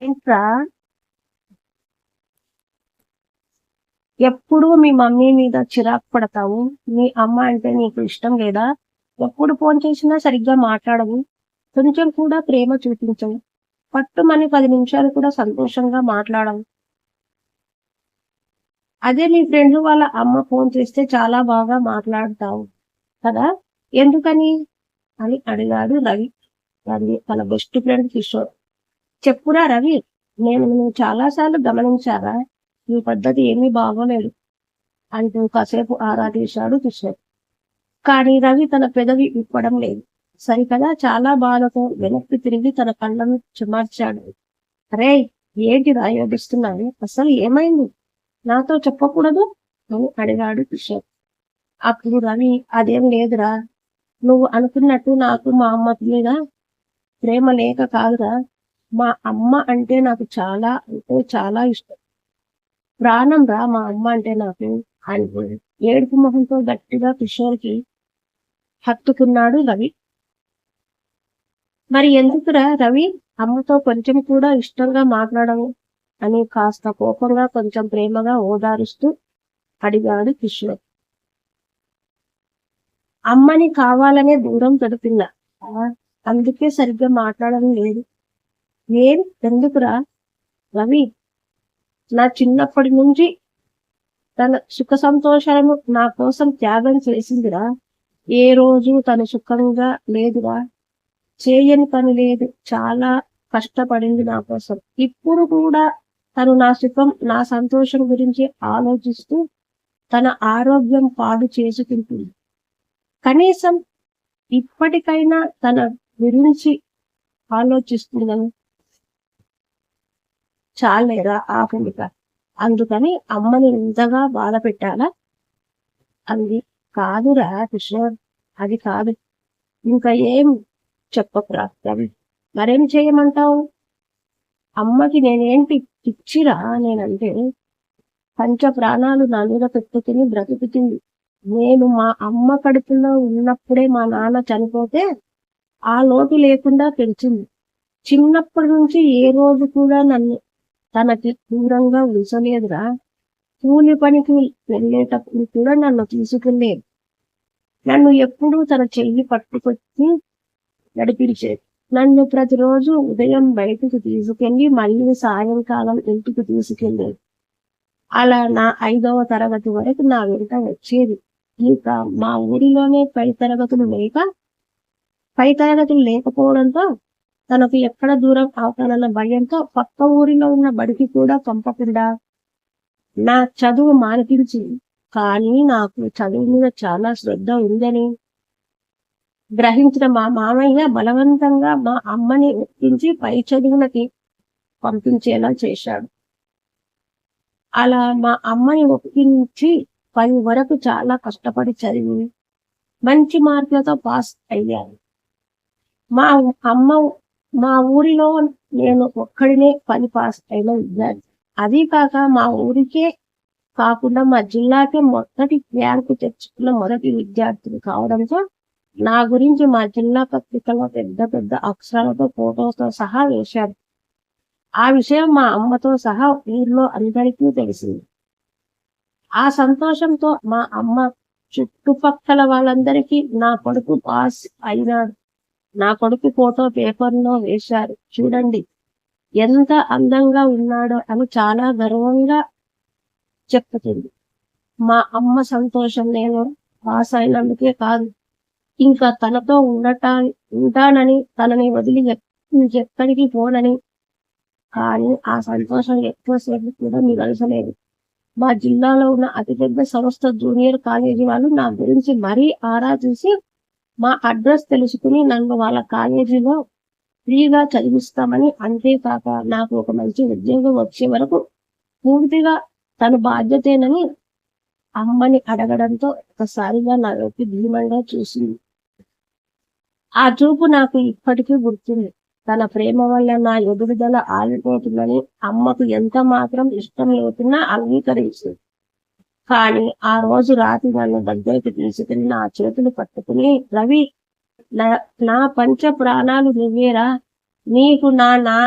ఏంట్రా ఎప్పుడు మీ మమ్మీ మీద చిరాకు పడతావు? మీ అమ్మ అంటే నీకు ఇష్టం లేదా? ఎప్పుడు ఫోన్ చేసినా సరిగ్గా మాట్లాడవు. కొంచెం కూడా ప్రేమ చూపించవు. పట్టుమని 10 నిమిషాలు కూడా సంతోషంగా మాట్లాడవు. అదే మీ ఫ్రెండ్ వాళ్ళ అమ్మ ఫోన్ చేస్తే చాలా బాగా మాట్లాడతావు కదా! ఎందుకని? అని అడిగాడు రవి. తన బెస్ట్ ఫ్రెండ్ కిషోర్. చెప్పురా రవి, నేను నిన్ను చాలా సార్లు గమనించారా? ఈ పద్ధతి ఏమీ బాగోలేదు అంటూ కాసేపు ఆరా తీశాడు కిషోర్. కానీ రవి తన పెదవి విప్పడం లేదు. సరికదా చాలా బాధతో వెనక్కి తిరిగి తన కళ్ళను చెమార్చాడు. రేయ్, ఏంటిరా ఏడుస్తున్నావు? అసలు ఏమైంది? నాతో చెప్పకూడదు అని అడిగాడు కిషోర్. అప్పుడు రవి, అదేం లేదురా, నువ్వు అనుకున్నట్టు నాకు మా అమ్మ మీద ప్రేమ లేక కాదురా. మా అమ్మ అంటే నాకు చాలా ఇష్టం. ప్రాణం రా మా అమ్మ అంటే నాకు అని ఏడుపు మొహంతో గట్టిగా కిషోర్కి హత్తుకున్నాడు రవి. మరి ఎందుకురా రవి, అమ్మతో కొంచెం కూడా ఇష్టంగా మాట్లాడవు అని కాస్త కోపంగా కొంచెం ప్రేమగా ఓదారుస్తూ అడిగాడు కిషోర్. అమ్మని కావాలనే దూరం పెడుతున్నా, అందుకే సరిగ్గా మాట్లాడడం లేదు. ఏం ఎందుకురా రవి? నా చిన్నప్పటి నుంచి తన సుఖ సంతోషాలను నా కోసం త్యాగం చేసిందిరా. ఏ రోజు తను సుఖంగా లేదురా. చేయని పని లేదు. చాలా కష్టపడింది నా కోసం. ఇప్పుడు కూడా తను నా సుఖం, నా సంతోషం గురించి ఆలోచిస్తూ తన ఆరోగ్యం పాడు చేసుకుంటుంది. కనీసం ఇప్పటికైనా తన గురించి ఆలోచిస్తున్నాను. చాలేరా ఆపునిక. అందుకని అమ్మని ఇంతగా బాధ పెట్టాలా అంది. కాదురా కిషోర్, అది కాదు. ఇంకా ఏం చెప్పకురా రవి. మరేం చేయమంటావు? అమ్మకి నేనేంటి పిచ్చిరా నేనంటే? పంచ ప్రాణాలు నా మీద పెట్టుకుని బ్రతుకుతుంది. నేను మా అమ్మ కడుపులో ఉన్నప్పుడే మా నాన్న చనిపోతే ఆ లోటు లేకుండా పెంచింది. చిన్నప్పటి నుంచి ఏ రోజు కూడా నన్ను తనకి దూరంగా ఉంచలేదురా. కూలి పనికి వెళ్ళేటప్పుడు కూడా నన్ను తీసుకెళ్ళేది. నన్ను ఎప్పుడూ తన చెయ్యి పట్టుకొచ్చి నడిపించేది. నన్ను ప్రతిరోజు ఉదయం బయటకు తీసుకెళ్లి మళ్ళీ సాయంకాలం ఇంటికి తీసుకెళ్ళేది. అలా నా 5వ తరగతి వరకు నా వెంట వచ్చేది. ఇంకా మా ఊరిలోనే పై తరగతులు లేకపోవడంతో తనకు ఎక్కడ దూరం అవుతానన్న భయంతో పక్క ఊరిలో ఉన్న బడికి కూడా పంపకుండా నా చదువు మానిపించింది. కానీ నాకు చదువు మీద చాలా శ్రద్ధ ఉందని గ్రహించిన మా మామయ్య బలవంతంగా మా అమ్మని ఒప్పించి పై చదువులకి పంపించేలా చేశాడు. అలా మా అమ్మని ఒప్పించి 10 వరకు చాలా కష్టపడి చదివి మంచి మార్కులతో పాస్ అయ్యాను. మా అమ్మ మా ఊరిలో నేను ఒక్కడినే 10 పాస్ అయిన విద్యార్థి. అదీ కాక మా ఊరికే కాకుండా మా జిల్లాకే మొదటి ర్యాంకు తెచ్చుకున్న మొదటి విద్యార్థిని కావడంతో నా గురించి మా జిల్లా పత్రికలో పెద్ద పెద్ద అక్షరాలతో ఫోటోతో సహా వేశారు. ఆ విషయం మా అమ్మతో సహా ఊర్లో అందరికీ తెలిసింది. ఆ సంతోషంతో మా అమ్మ చుట్టుపక్కల వాళ్ళందరికీ నా కొడుకు పాస్ అయినాడు, నా కొడుకు ఫోటో పేపర్లో వేశారు, చూడండి ఎంత అందంగా ఉన్నాడో అని చాలా గర్వంగా చెప్పుతుంది. మా అమ్మ సంతోషం నేను పాస్ అయినందుకే కాదు, ఇంకా తనతో ఉంటానని, తనని వదిలి ఎక్కడికి పోనని. కానీ ఆ సంతోషం ఎక్కువసేపు కూడా మిగల్చలేదు. మా జిల్లాలో ఉన్న అతిపెద్ద సంస్థ జూనియర్ కాలేజీ వాళ్ళు నా గురించి మరీ ఆరా తీసి మా అడ్రస్ తెలుసుకుని నన్ను వాళ్ళ కాలేజీలో ఫ్రీగా చదివిస్తామని, అంతేకాక నాకు ఒక మంచి ఉద్యోగం వచ్చే వరకు పూర్తిగా తన బాధ్యతేనని అమ్మని అడగడంతో ఒకసారిగా నా వైపు ధీమంగా చూసింది. ఆ చూపు నాకు ఇప్పటికీ గుర్తుంది. తన ప్రేమ వల్ల నా ఎదుగుదల ఆగిపోతుందని అమ్మకు ఎంత మాత్రం ఇష్టం లేకున్నా అంగీకరించింది. కానీ ఆ రోజు రాత్రి నన్ను దగ్గరికి తీసుకుని నా చేతులు పట్టుకుని, రవి, నా పంచ ప్రాణాలు నువ్వేరా. నీకు నా నా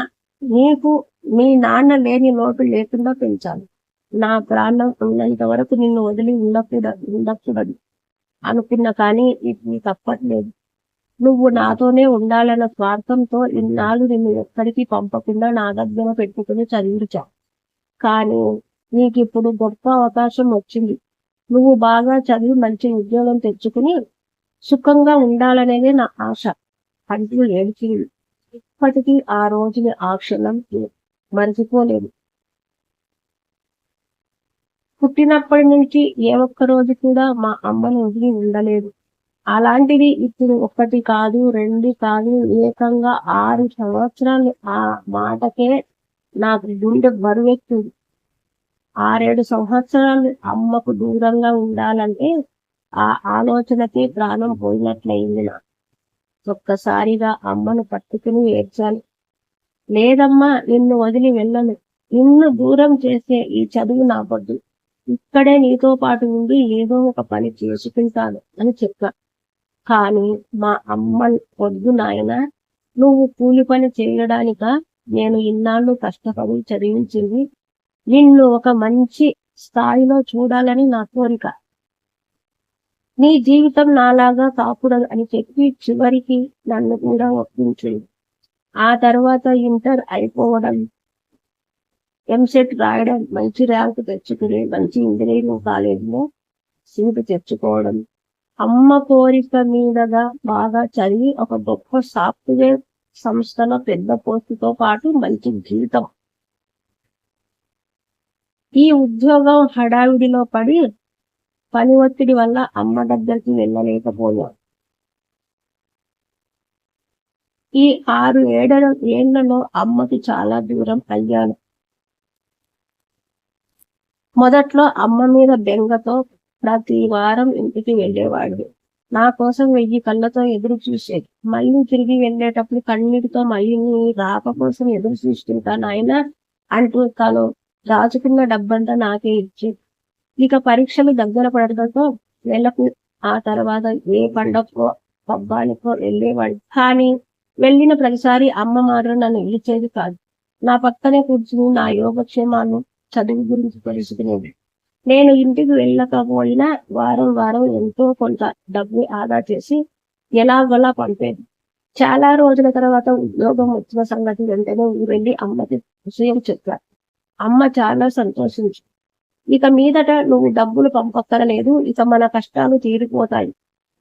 నీకు మీ నాన్న లేని లోటు లేకుండా పెంచాలి. నా ప్రాణం ఉన్నంత వరకు నిన్ను వదిలి ఉండకూడదు అనుకున్నా, కానీ ఇప్పుడు తప్పట్లేదు. నువ్వు నాతోనే ఉండాలన్న స్వార్థంతో ఇన్నాళ్ళు నిన్ను ఎక్కడికి పంపకుండా నా దగ్గర పెట్టుకుని చదివించా. కానీ నీకిప్పుడు గొప్ప అవకాశం వచ్చింది. నువ్వు బాగా చదివి మంచి ఉద్యోగం తెచ్చుకుని సుఖంగా ఉండాలనేదే నా ఆశ అంటూ ఏడ్చింది. ఇప్పటికీ ఆ రోజుని, ఆ క్షణం మర్చిపోలేదు. పుట్టినప్పటి నుంచి ఏ ఒక్క రోజు కూడా మా అమ్మను వదిలి ఉండలేదు. అలాంటిది ఇప్పుడు 1 కాదు, 2 కాదు, ఏకంగా 6 సంవత్సరాలు ఆ మాటకే నాకు గుండె బరువెక్కింది. 6-7 సంవత్సరాలు అమ్మకు దూరంగా ఉండాలంటే ఆ ఆలోచనకే ప్రాణం పోయినట్లయింది నాకు. ఒక్కసారిగా అమ్మను పట్టుకుని ఏడ్చాను. లేదమ్మా, నిన్ను వదిలి వెళ్ళను. నిన్ను దూరం చేసే ఈ చదువు నాకొద్దు. ఇక్కడే నీతో పాటు ఉండి ఏదో ఒక పని చేసుకుంటాను అని చెప్పా. కానీ మా అమ్మ, వద్దు నాయనా, నువ్వు కూలి పని చేయడానిక నేను ఇన్నాళ్ళు కష్టపడి చదివించింది? నిన్ను ఒక మంచి స్థాయిలో చూడాలని నా కోరిక. నీ జీవితం నాలాగా కాకూడదు అని చెప్పి చివరికి నన్ను కూడా ఒప్పించింది. ఆ తర్వాత ఇంటర్ అయిపోవడం, ఎంసెట్ రాయడం, మంచి ర్యాంకు తెచ్చుకుని మంచి ఇంజనీరింగ్ కాలేజీలో సీటు తెచ్చుకోవడం, అమ్మ కోరిక మీదగా బాగా చదివి ఒక గొప్ప సాఫ్ట్వేర్ సంస్థలో పెద్ద పోస్టుతో పాటు మంచి జీతం. ఈ ఉద్యోగం హడావిడిలో పడి పని ఒత్తిడి వల్ల అమ్మ దగ్గరికి వెళ్ళలేకపోయాం. ఈ 6-7 ఏళ్లలో అమ్మకి చాలా దూరం అయ్యాను. మొదట్లో అమ్మ మీద బెంగతో ప్రతి వారం ఇంటికి వెళ్ళేవాడు. నా కోసం 1000 కళ్ళతో ఎదురు చూసేది. మళ్ళీ తిరిగి వెళ్ళేటప్పుడు కన్నీటితో మళ్ళీ నీ రాక కోసం ఎదురు చూస్తుంటా నాయనా అంటూ తను దాచుకున్న డబ్బంతా నాకే ఇచ్చేది. ఇక పరీక్షలు దగ్గర పడడంతో నెలకు ఆ తర్వాత ఏ పండగకో పబ్బానికో వెళ్ళేవాడు. కానీ వెళ్ళిన ప్రతిసారి అమ్మ మాత్రం నన్ను ఇచ్చేది కాదు. నా పక్కనే కూర్చుని నా యోగక్షేమాన్ని, చదువు గురించి తెలుసుకునేది. నేను ఇంటికి వెళ్ళకపోయినా వారం వారం ఎంతో కొంత డబ్బు ఆదా చేసి ఎలాగోలా పంపేది. చాలా రోజుల తర్వాత ఉద్యోగం వచ్చిన సంగతి వెంటనే వెళ్ళి అమ్మకి విషయం చెప్పాను. అమ్మ చాలా సంతోషించి, ఇక మీదట నువ్వు డబ్బులు పంపక్కరలేదు, ఇక మన కష్టాలు తీరిపోతాయి,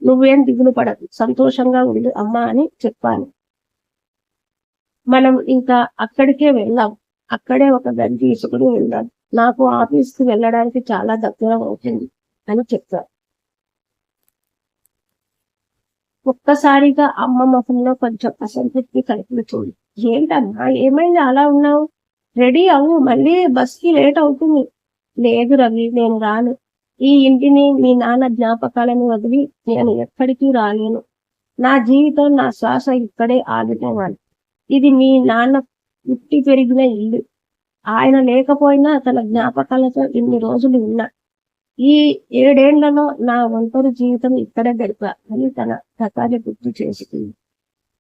నువ్వేం దిగులు పడకు, సంతోషంగా ఉండు అమ్మా అని చెప్పాను. మనం ఇంకా అక్కడికే వెళ్దాం, అక్కడే ఒక గది తీసుకుని వెళ్దాం, నాకు ఆఫీస్కి వెళ్ళడానికి చాలా దగ్గర అవుతుంది అని చెప్పారు. ఒక్కసారిగా అమ్మ ముఖంలో కొంచెం అసంతృప్తి కనిపించింది. ఏంటమ్మా, ఏమైంది అలా ఉన్నావు? రెడీ అవ్వు, మళ్ళీ బస్కి లేట్ అవుతుంది. లేదు రవి, నేను రాను. ఈ ఇంటిని, మీ నాన్న జ్ఞాపకాలను వదిలి నేను ఎక్కడికి రాలేను. నా జీవితం, నా శ్వాస ఇక్కడే ఆగిపోవాలి. ఇది మీ నాన్న పుట్టి పెరిగిన ఇల్లు. ఆయన లేకపోయినా తన జ్ఞాపకాలతో ఇన్ని రోజులు ఉన్నా. ఈ 7 ఏళ్లలో నా ఒంటరి జీవితం ఇక్కడే గడిపా అని తన గతాన్ని గుర్తు చేసుకుంది.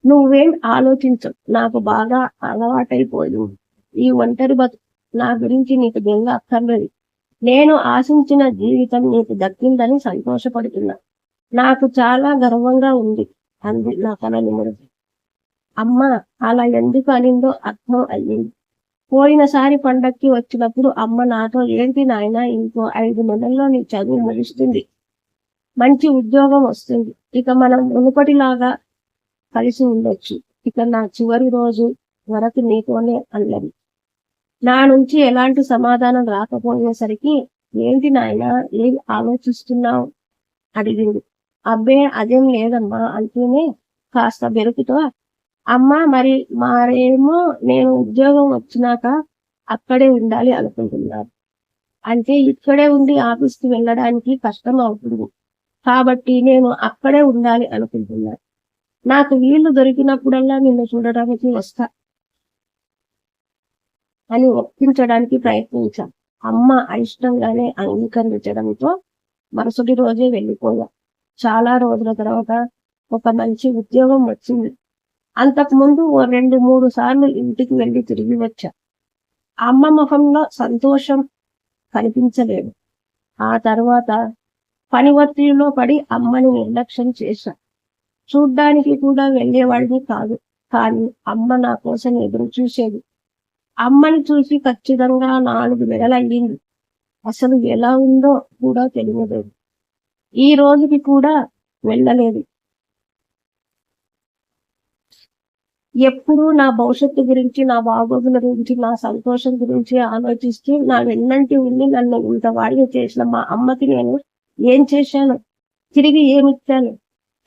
నువ్వేం ఆలోచించవు, నాకు బాగా అలవాటైపోయింది ఈ ఒంటరి బతుకు. నా గురించి నీకు బెంగ అక్కర్లేదు. నేను ఆశించిన జీవితం నీకు దక్కిందని సంతోషపడుతున్నా. నాకు చాలా గర్వంగా ఉంది అంది నా తన నిమురుతూ. అమ్మ అలా ఎందుకు అనిందో అర్థం అయ్యింది. పోయినసారి పండక్కి వచ్చినప్పుడు అమ్మ నాతో, ఏంటి నాయన, ఇంకో 5 నెలల్లో నీ చదువు ముగుస్తుంది, మంచి ఉద్యోగం వస్తుంది, ఇక మనం మునుపటిలాగా కలిసి ఉండొచ్చు, ఇక నా చివరి రోజు వరకు నీతోనే అన్నది. నా నుంచి ఎలాంటి సమాధానం రాకపోయేసరికి, ఏంటి నాయన, ఏం ఆలోచిస్తున్నావు అడిగింది. అబ్బే అదేం లేదమ్మా అంటూనే కాస్త బెరుకుతో, అమ్మ మరేమో నేను ఉద్యోగం వచ్చినాక అక్కడే ఉండాలి అనుకుంటున్నాను. అంటే ఇక్కడే ఉండి ఆఫీస్కి వెళ్ళడానికి కష్టం అవుతుంది, కాబట్టి నేను అక్కడే ఉండాలి అనుకుంటున్నాను. నాకు వీలు దొరికినప్పుడల్లా నిన్ను చూడడానికి వస్తా అని ఒప్పించడానికి ప్రయత్నించాను. అమ్మ అయిష్టంగానే అంగీకరించడంతో మరుసటి రోజే వెళ్ళిపోయా. చాలా రోజుల తర్వాత ఒక మంచి ఉద్యోగం వచ్చింది. అంతకు ముందు ఓ 2-3 సార్లు ఇంటికి వెళ్ళి తిరిగి వచ్చా. అమ్మ ముఖంలో సంతోషం కనిపించలేదు. ఆ తర్వాత పని ఒత్తిడిలో పడి అమ్మని నిర్లక్ష్యం చేశా. చూడ్డానికి కూడా వెళ్ళేవాడిని కాదు. కానీ అమ్మ నా కోసం ఎదురు చూసేది. అమ్మని చూసి ఖచ్చితంగా 4 నెలలయ్యింది. అసలు ఎలా ఉందో కూడా తెలియలేదు. ఈ రోజుకి కూడా వెళ్ళలేదు. ఎప్పుడూ నా భవిష్యత్తు గురించి, నా బాగోగుల గురించి, నా సంతోషం గురించి ఆలోచిస్తూ నా వెన్నంటి ఉండి నన్ను ఇంతవాడిని చేసిన మా అమ్మకి నేను ఏం చేశాను? తిరిగి ఏమిచ్చాను?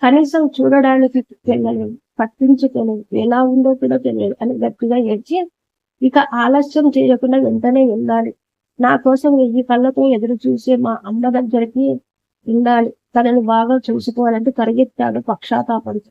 కనీసం చూడడానికి వెళ్ళలేదు, పట్టించుకోలేదు, ఎలా ఉందో కూడా తెలియదు అని గట్టిగా ఏడ్చి, ఇక ఆలస్యం చేయకుండా వెంటనే వెళ్ళాలి. నా కోసం 1000 కళ్ళతో ఎదురు చూసే మా అమ్మ దగ్గరికి వెళ్ళాలి. తనని బాగా చూసుకోవాలంటే పరిగెత్తాడు పక్షాతాపంతో.